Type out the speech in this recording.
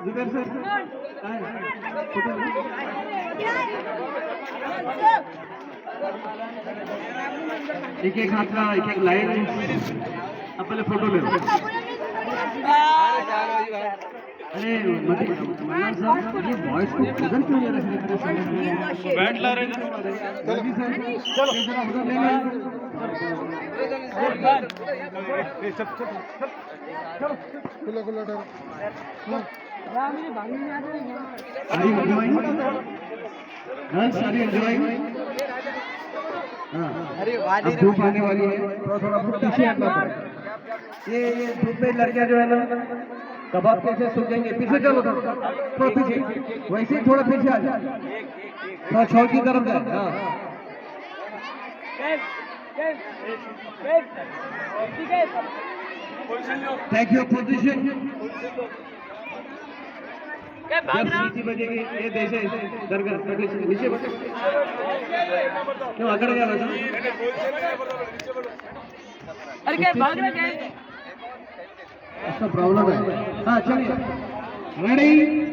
Zuber sir काय एक एक हाथ का एक एक लाइन आपल्याला फोटो ले अरे मल्हार साहब ये वॉइस को उधर क्यों ले रखे बैठ ला रहे चलो जरा उधर ले चलो खुला खुला डर सारी एंजॉयिंग गर्ल्स सारी एंजॉयिंग अरे धूप आने वाली है थोड़ा पीछे हटना पड़ेगा ये धूप में लड़कियां जो है ना कबाब कैसे सूखेंगे पीछे चलो थोड़ा पीछे वैसे थोड़ा पीछे आ जाए थोड़ा छोड़ की तरफ जाए हाँ थैंक यू पोजिशन जब सीटी बजेगी ये देशे दरगाह नीचे क्यों आगे जाना था अरे क्या भाग रहा है ऐसा प्रॉब्लम है हाँ चलिए रेडी